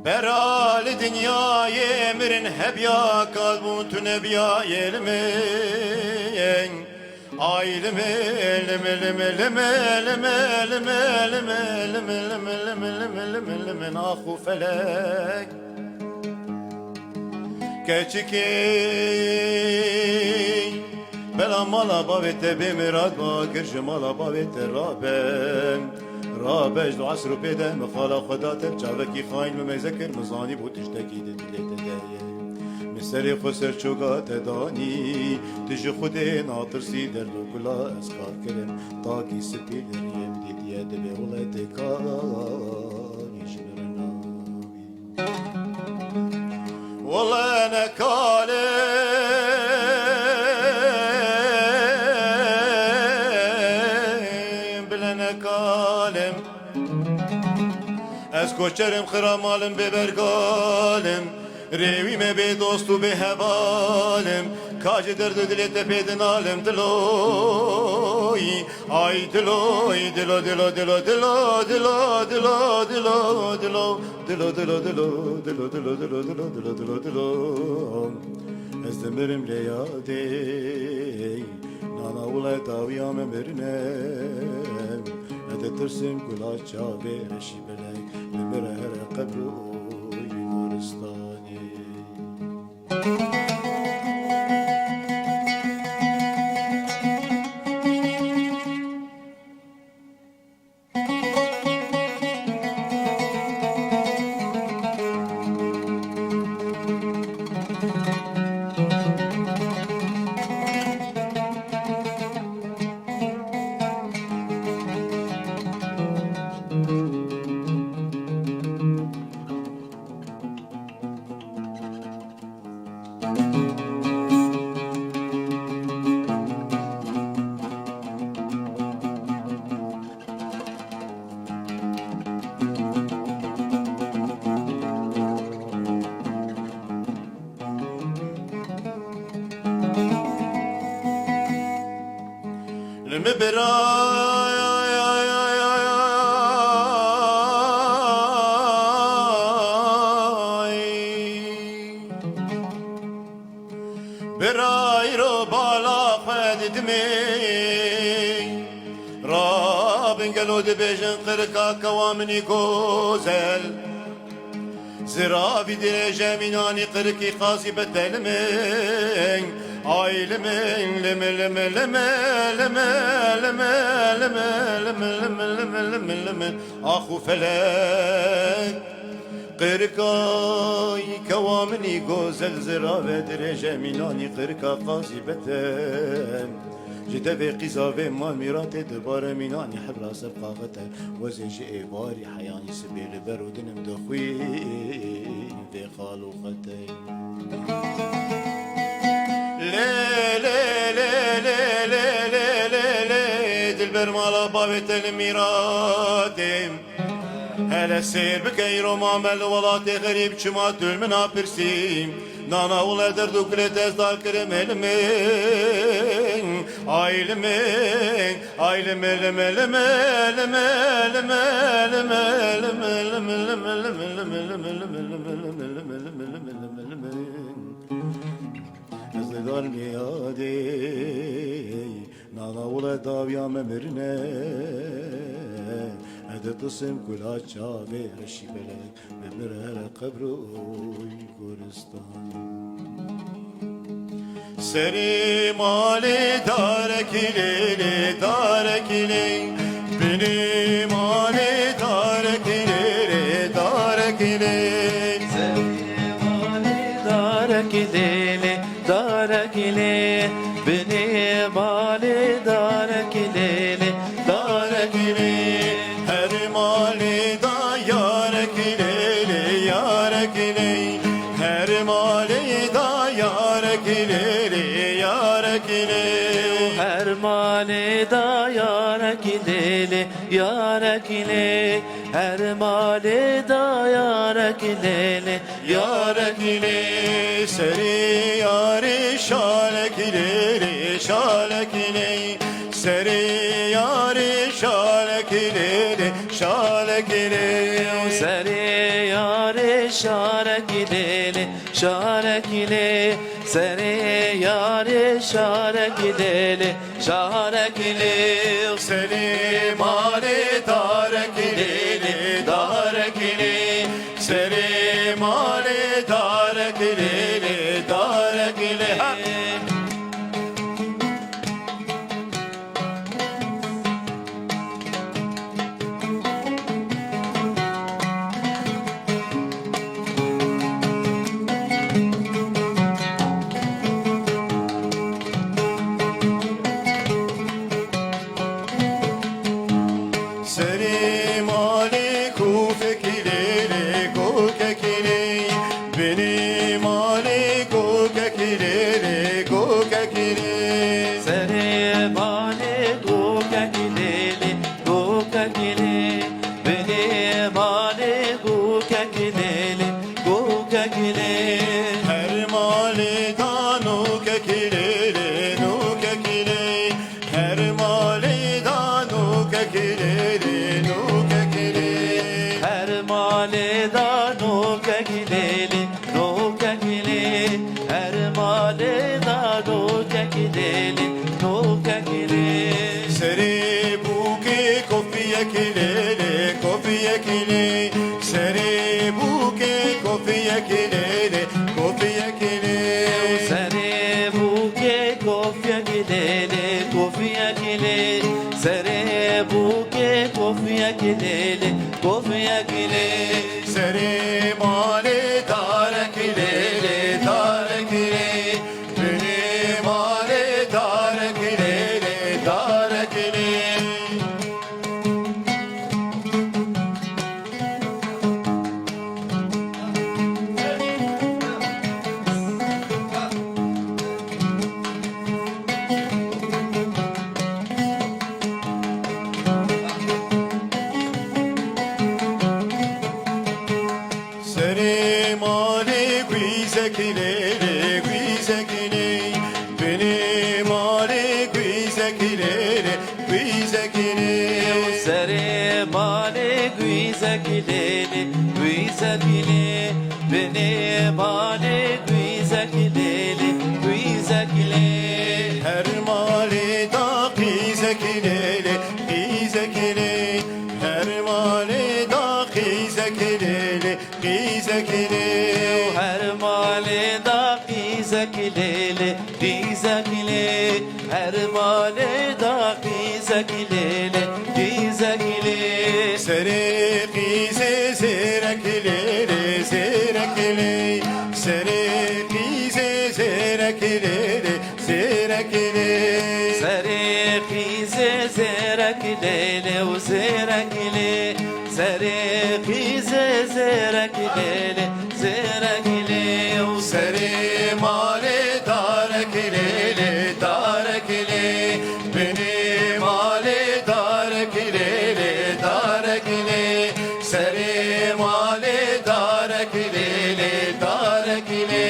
Berali dünyayı emirin hep ya kalbun nebiya yelmeyen aylım elim elim elim elim elim elim elim elim elim elim elim elim ahu felek keçikey bela mala bavete bemirat bakir mala bavete raben رابج دو عصر بيده مخالا خداتر جاوكي خاين مميزكر مزاني بو تشتكي دلت دايه مسري خسر چوغا تداني تجي خودي ناطر سي در لوكلا اسخار كرم طاقي سبيلر يبدي دياد بولتك يجبرنا والله انا كالي از کوچرم خرامالم به برگالم رویم به دوست و به حوالم کاج درد دلت پیدنالم دلوی آی دلوی دلو دلو دلو دلو دلو دلو دلو دلو دلو دلو دلو دلو دلو دلو دلو دلو دلو دلو از دمرم لیاده نانا ولای تاویام برنم ترسم كل شابي رشي بلاي لمرهر قبره يورستاني برای رو بالا خدمه رابن گلو دبیجن قرقا کوامنی گوزل زرابی دل جمینانی قرقی قاسی بدلمن آیلمن لمن لمن لمن لمن لمن لمن لمن لمن لمن آخو فلک قرقای کوامنی گوزل زرابه در جمینانی قرقا قاسی بدلمن جدبي قزابي مال ميراتي دبار ميناني حبرا سبقاغته وزنج ايباري حياني سبيل برودنم دخوي في خالوقتي لي لي لي لي لي لي لي لي دلبر مالا بابت الميراتي هلا سير بكيرو مامل ولاتي غريب شما تلمنا برسيم نانا ولا دردو كلت ازدار كرم هلمين ايلمين ايلمين لمين لمين لمين لمين لمين لمين ازدار ميادي نانا ولا داويا ممرنه هذا تصم كل عشابي رشي بلد بمرهر قبره يقولستان سري مالي دارك ليلي دارك لي بني مالي دارك ليلي دارك لي سري مالي دارك ليلي دارك لي بني مالي دارك ليلي دارك لي her mali da yar kileli yar ile her mali da yarak ile yarak ile her mali da yarak ile yarak ile seri yari şalek ile şalek ile seri yari şalek ile şalek ile seri yare şarek ile şarek ile seri yare şarek ile şarek ile seni mali darek ile darek ile seni mali darek ile darek ile Seni mali kufekilere kokekile beni mali kokekilere kokekile seri mali gukakilele gukakile beni mali gukakilele gukakile her mali danu kekilere nukekile her mali danu kekilere nukekile her mali da nuka gideli nuka gideli her mali da nuka gideli nuka gideli seri buke kofiye kilere kofiye kile seri buke kofiye kilere kofiye kile sere buke kofya gideli kofya gideli sere buke kofya gideli kofya gideli seri male darek ile darek ile beni male darek ile darek ile seni male güzekilere güzekile beni male güzekilere güzekile sere male güzekileli güzekile beni male güzekileli güzekile her mali da güzekilere güzekile her mali da güzekilere güzekile her male da güzekileli güzekile her male da güzekileli güzekile sere güze zerekilere zerekile sere güze zerekilere zerekile sere kize zerekileli u zerekile sere kize zerekileli zerekile u sere male darekilere darekile beni male darekilere darekile sere male darekilere darekile